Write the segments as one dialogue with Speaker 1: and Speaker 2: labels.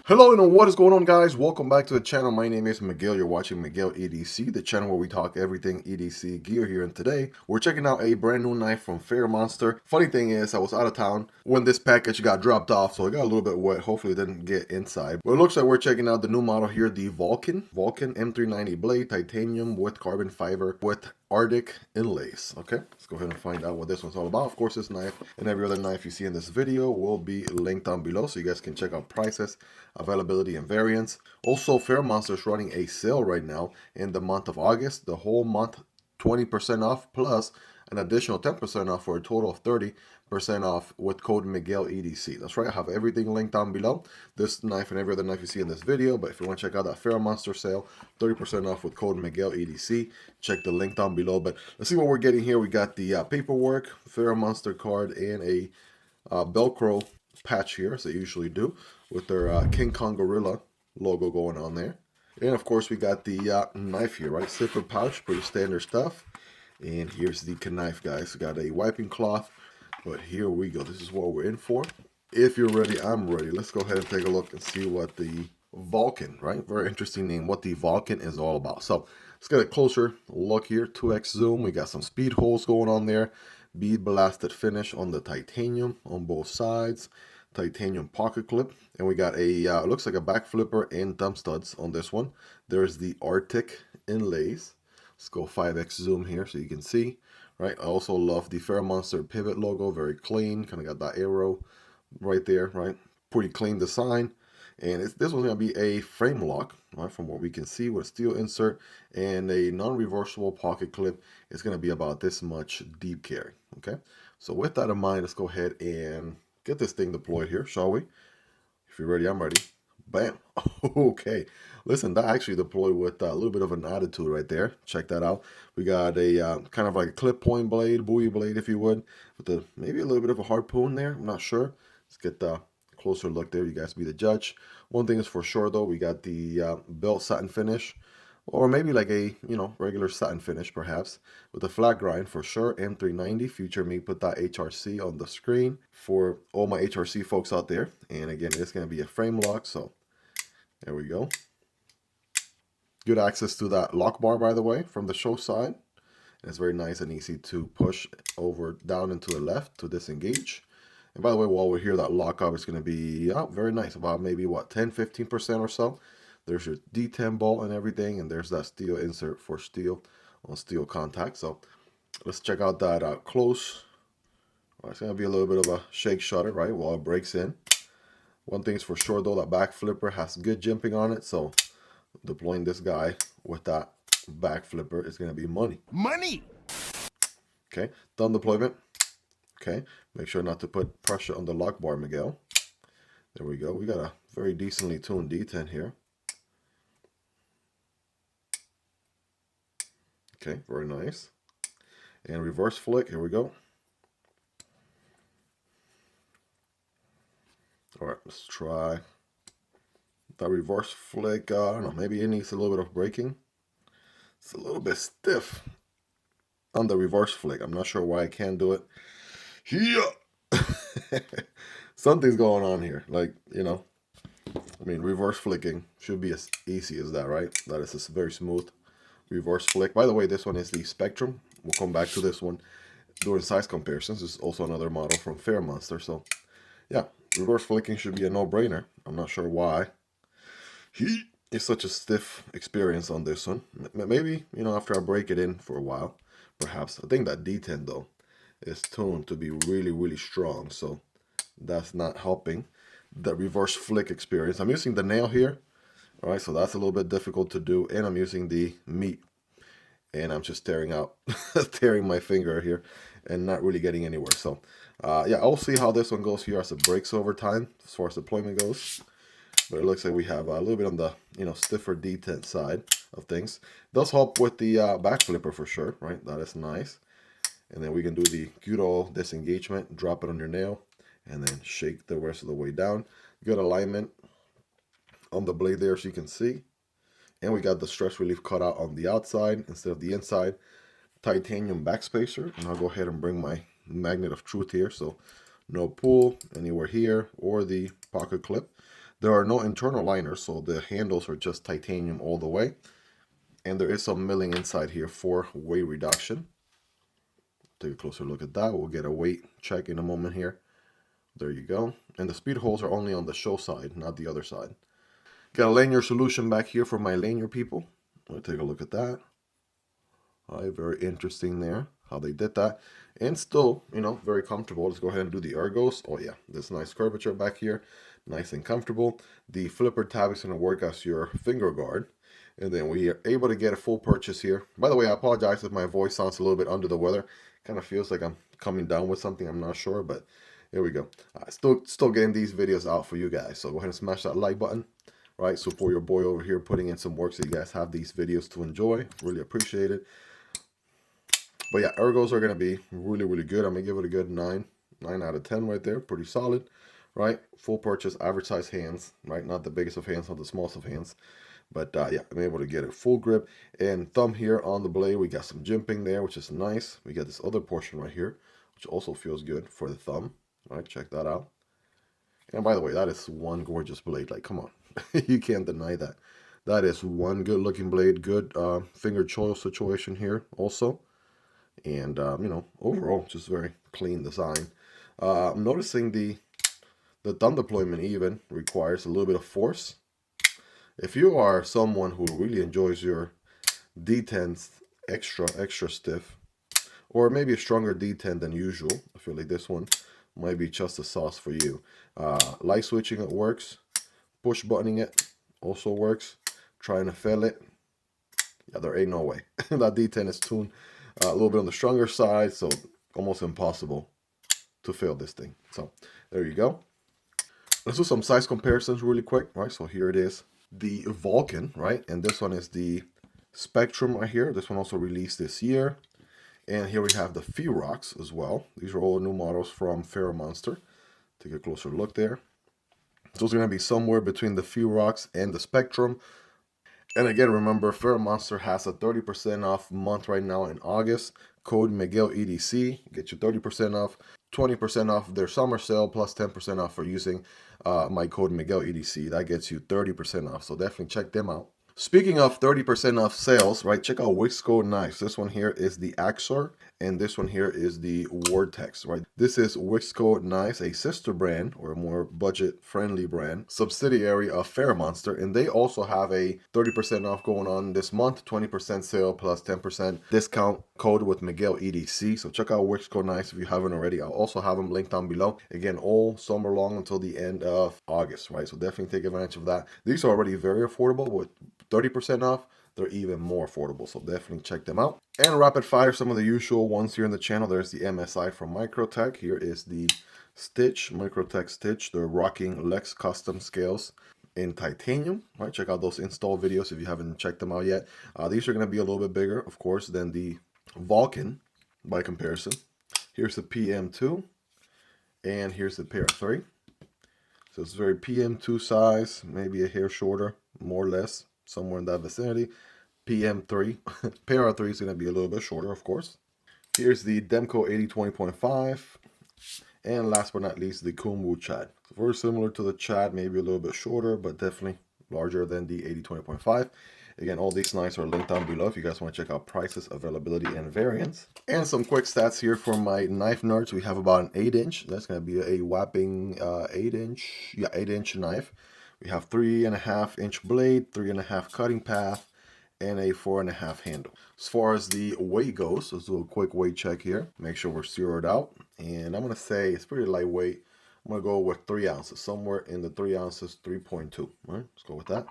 Speaker 1: Hello and what is going on, guys? Welcome back to the channel. My name is Miguel. You're watching Miguel EDC, the channel where we talk everything EDC gear here. And today we're checking out a brand new knife from Ferramonster. Funny thing is, I was out of town when this package got dropped off, so it got a little bit wet. Hopefully it didn't get inside. But it looks like we're checking out the new model here, the Valken M390 blade, titanium with carbon fiber with Arctic inlays. Okay, let's go ahead and find out what this one's all about. Of course, this knife and every other knife you see in this video will be linked down below, so you guys can check out prices, availability, and variants. Also, Ferramonster is running a sale right now in the month of August. The whole month, 20% off plus an additional 10% off for a total of 30% off with code Miguel EDC. That's right, I have everything linked down below. This knife and every other knife you see in this video. But if you want to check out that Ferramonster sale, 30% off with code Miguel EDC. Check the link down below. But let's see what we're getting here. We got the paperwork, Ferramonster card, and a Velcro patch here, as they usually do, with their King Kong Gorilla logo going on there. And of course, we got the knife here, right? Zipper pouch, pretty standard stuff. And here's the knife, guys. We got a wiping cloth, but here we go. This is what we're in for. If you're ready, I'm ready. Let's go ahead and take a look and see what the Valken, right? Very interesting name, what the Valken is all about. So let's get a closer look here. 2x zoom. We got some speed holes going on there. Bead blasted finish on the titanium on both sides. Titanium pocket clip. And we got a, looks like a back flipper and thumb studs on this one. There's the Arctic inlays. Let's go 5x zoom here so you can see, right? I also love the Ferramonster pivot logo, very clean. Kind of got that arrow right there, right? Pretty clean design. And this one's going to be a frame lock, right? From what we can see, with a steel insert and a non-reversible pocket clip. It's going to be about this much deep carry, okay? So with that in mind, let's go ahead and get this thing deployed here, shall we? If you're ready, I'm ready. Bam. Okay. Listen, that actually deployed with a little bit of an attitude right there. Check that out. We got a kind of like a clip point blade, buoy blade, if you would, with maybe a little bit of a harpoon there. I'm not sure. Let's get the closer look there. You guys be the judge. One thing is for sure, though, we got the belt satin finish, or maybe like a, regular satin finish, perhaps, with a flat grind for sure. M390, future me, put that HRC on the screen for all my HRC folks out there. And again, it's going to be a frame lock, so there we go. Good access to that lock bar, by the way, from the show side. And it's very nice and easy to push over down and to the left to disengage. And by the way, while we're here, that lock up is going to be very nice, about maybe, what, 10-15% or so. There's your D10 bolt and everything, and there's that steel insert for steel on steel contact. So let's check out that close. Well, it's going to be a little bit of a shake shutter, right, while it breaks in. One thing's for sure, though, that back flipper has good jimping on it, so deploying this guy with that back flipper is going to be money. Money! Okay, thumb deployment. Okay, make sure not to put pressure on the lock bar, Miguel. There we go. We got a very decently tuned D10 here. Okay, very nice. And reverse flick, here we go. All right, let's try that reverse flick. I don't know, maybe it needs a little bit of braking. It's a little bit stiff on the reverse flick. I'm not sure why I can't do it. Yeah. Something's going on here. Like, I mean, reverse flicking should be as easy as that, right? That is a very smooth reverse flick. By the way, this one is the Spectrum. We'll come back to this one during size comparisons. This is also another model from Ferramonster. So, yeah, reverse flicking should be a no-brainer. I'm not sure why. It's such a stiff experience on this one. Maybe, after I break it in for a while, perhaps. I think that D10, though, is tuned to be really, really strong. So that's not helping the reverse flick experience. I'm using the nail here. All right, so that's a little bit difficult to do. And I'm using the meat. And I'm just tearing my finger here and not really getting anywhere. So, yeah, I'll see how this one goes here as it breaks over time as far as deployment goes. But it looks like we have a little bit on the, stiffer D10 side of things. It does help with the back flipper for sure, right? That is nice. And then we can do the good old disengagement, drop it on your nail, and then shake the rest of the way down. Good alignment on the blade there, so you can see. And we got the stress relief cut out on the outside instead of the inside. Titanium backspacer. And I'll go ahead and bring my magnet of truth here. So no pull anywhere here or the pocket clip. There are no internal liners, so the handles are just titanium all the way. And there is some milling inside here for weight reduction. Take a closer look at that. We'll get a weight check in a moment here. There you go. And the speed holes are only on the show side, not the other side. Got a lanyard solution back here for my lanyard people. We'll take a look at that. All right, very interesting there, how they did that. And still, you know, very comfortable. Let's go ahead and do the ergos. Oh yeah, this nice curvature back here. Nice and comfortable. The flipper tab is going to work as your finger guard. And then we are able to get a full purchase here. By the way, I apologize if my voice sounds a little bit under the weather. Kind of feels like I'm coming down with something. I'm not sure, but here we go. Still getting these videos out for you guys. So go ahead and smash that like button. Right, so for your boy over here putting in some work so you guys have these videos to enjoy. Really appreciate it. But yeah, ergos are going to be really, really good. I'm going to give it a good 9 out of 10 right there. Pretty solid, right? Full purchase, average size hands, right? Not the biggest of hands, not the smallest of hands. But yeah, I'm able to get a full grip. And thumb here on the blade, we got some jimping there, which is nice. We got this other portion right here, which also feels good for the thumb. All right, check that out. And by the way, that is one gorgeous blade. Like, come on. You can't deny that. That is one good looking blade. Good finger choil situation here also. And, you know, overall, just very clean design. I'm noticing the thumb deployment even requires a little bit of force. If you are someone who really enjoys your D10s extra stiff, or maybe a stronger D10 than usual, I feel like this one might be just the sauce for you. Light switching, it works. Push buttoning it also works. Trying to fill it, yeah, there ain't no way. That D10 is tuned a little bit on the stronger side, so almost impossible to fill this thing. So there you go. Let's do some size comparisons really quick, right? So here it is, the Valken, right? And this one is the Spectrum right here. This one also released this year. And here we have the Ferrox as well. These are all new models from Ferramonster. Take a closer look there. So it's going to be somewhere between the Ferrox and the Spectrum. And again, remember, Ferramonster has a 30% off month right now in August. Code Miguel EDC, get you 30% off, 20% off their summer sale, plus 10% off for using my code Miguel EDC. That gets you 30% off, so definitely check them out. Speaking of 30% off sales, right, check out Wixco Knives. This one here is the Axor, and this one here is the Vortex, right? This is Wixco Knives, a sister brand, or a more budget-friendly brand, subsidiary of Ferramonster, and they also have a 30% off going on this month, 20% sale plus 10% discount code with Miguel EDC. So check out Wixco Knives if you haven't already. I'll also have them linked down below. Again, all summer long until the end of August, right? So definitely take advantage of that. These are already very affordable with 30% off. They're even more affordable, so definitely check them out. And rapid fire, some of the usual ones here in the channel. There's the MSI from Microtech. Here is the Stitch, Microtech Stitch. They're rocking Lex custom scales in titanium, right? Check out those install videos if you haven't checked them out yet. These are going to be a little bit bigger, of course, than the Valken by comparison. Here's the PM2, and here's the PR3. So it's very PM2 size, maybe a hair shorter, more or less, somewhere in that vicinity. PM3, PR3 is going to be a little bit shorter, of course. Here's the Demco 8020.5, and last but not least, the Kumbu Chad. So very similar to the Chad, maybe a little bit shorter, but definitely larger than the 8020.5. Again, all these knives are linked down below if you guys want to check out prices, availability, and variants. And some quick stats here for my knife nerds. We have about an 8-inch. That's going to be a whopping 8-inch knife. We have 3.5-inch blade, 3.5 cutting path, and a 4.5 handle. As far as the weight goes, let's do a quick weight check here. Make sure we're zeroed out. And I'm going to say it's pretty lightweight. I'm going to go with 3 ounces, somewhere in the 3 ounces, 3.2. All right, let's go with that.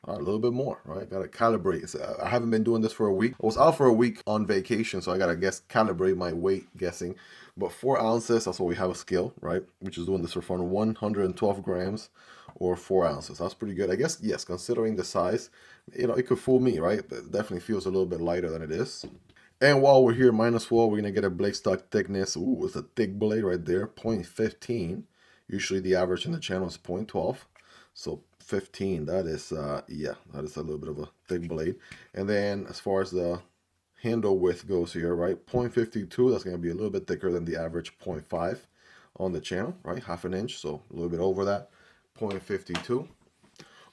Speaker 1: A little bit more, right? Got to calibrate. I haven't been doing this for a week. I was out for a week on vacation, so I got to calibrate my weight guessing. But 4 ounces, that's what we have a scale, right? Which is doing this for fun, 112 grams or 4 ounces. That's pretty good. I guess, yes, considering the size, you know, it could fool me, right? But it definitely feels a little bit lighter than it is. And while we're here, -4, we're going to get a blade stock thickness. Ooh, it's a thick blade right there, 0.15. Usually the average in the channel is 0.12. So 15, that is, yeah, that is a little bit of a thick blade. And then as far as the handle width goes here, right, 0.52, that's going to be a little bit thicker than the average 0.5 on the channel, right, 1/2 inch, so a little bit over that. 0.52.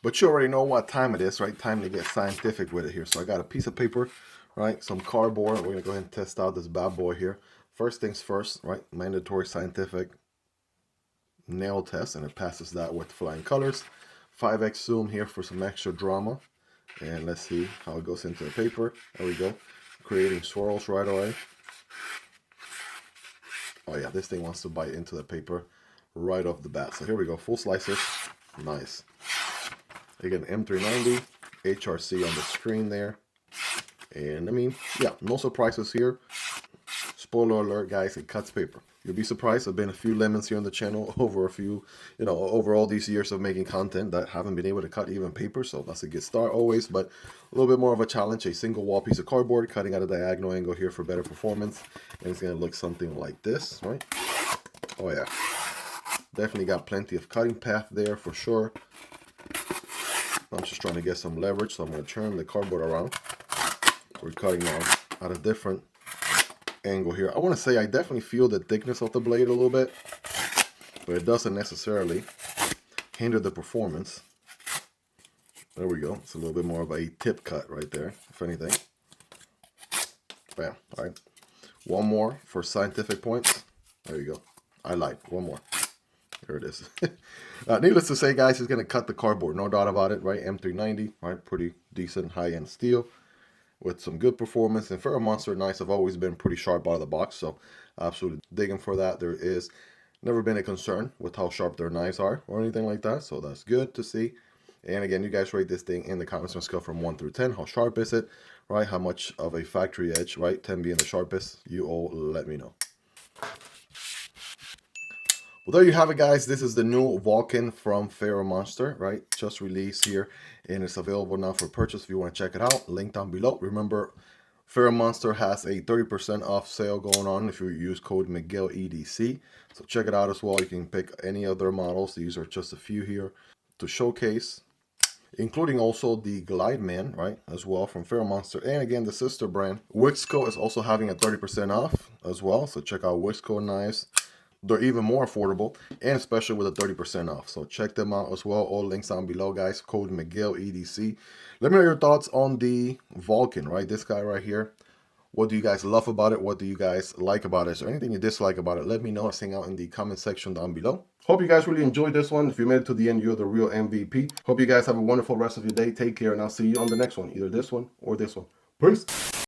Speaker 1: But you already know what time it is, right? Time to get scientific with it here. So I got a piece of paper, right? Some cardboard. We're gonna go ahead and test out this bad boy here. First things first, right? Mandatory scientific nail test, and it passes that with flying colors. 5x zoom here for some extra drama. And let's see how it goes into the paper. There we go. Creating swirls right away. Oh yeah, this thing wants to bite into the paper right off the bat. So here we go, full slices. Nice. Again, M390, HRC on the screen there. And I mean, yeah, no surprises here. Spoiler alert, guys, it cuts paper. You'll be surprised. There've been a few lemons here on the channel over over all these years of making content that haven't been able to cut even paper. So that's a good start always, but a little bit more of a challenge. A single wall piece of cardboard, cutting at a diagonal angle here for better performance. And it's gonna look something like this, right? Oh yeah. Definitely got plenty of cutting path there for sure. I'm just trying to get some leverage, so I'm going to turn the cardboard around. We're cutting now at a different angle here. I want to say I definitely feel the thickness of the blade a little bit, but it doesn't necessarily hinder the performance. There we go. It's a little bit more of a tip cut right there, if anything. Bam. All right. One more for scientific points. There you go. I lied. One more. There it is. Needless to say, guys, it's going to cut the cardboard. No doubt about it, right? M390, right? Pretty decent high-end steel with some good performance. And Ferramonster knives have always been pretty sharp out of the box, so absolutely digging for that. There is never been a concern with how sharp their knives are or anything like that, so that's good to see. And again, you guys rate this thing in the comments on a scale from 1 through 10. How sharp is it, right? How much of a factory edge, right? 10 being the sharpest. You all let me know. Well, there you have it, guys. This is the new Valken from Ferramonster, right? Just released here, and it's available now for purchase if you want to check it out. Link down below. Remember, Ferramonster has a 30% off sale going on if you use code McGillEDC. So check it out as well. You can pick any other models. These are just a few here to showcase, including also the Glide Man, right, as well from Ferramonster. And again, the sister brand, Wixco, is also having a 30% off as well. So check out Wixco knives. They're even more affordable, and especially with a 30% off. So check them out as well. All links down below, guys. Code McGillEDC. Let me know your thoughts on the Valken, right? This guy right here. What do you guys love about it? What do you guys like about it? Is there anything you dislike about it? Let me know. Let's hang out in the comment section down below. Hope you guys really enjoyed this one. If you made it to the end, you're the real MVP. Hope you guys have a wonderful rest of your day. Take care, and I'll see you on the next one. Either this one or this one. Peace.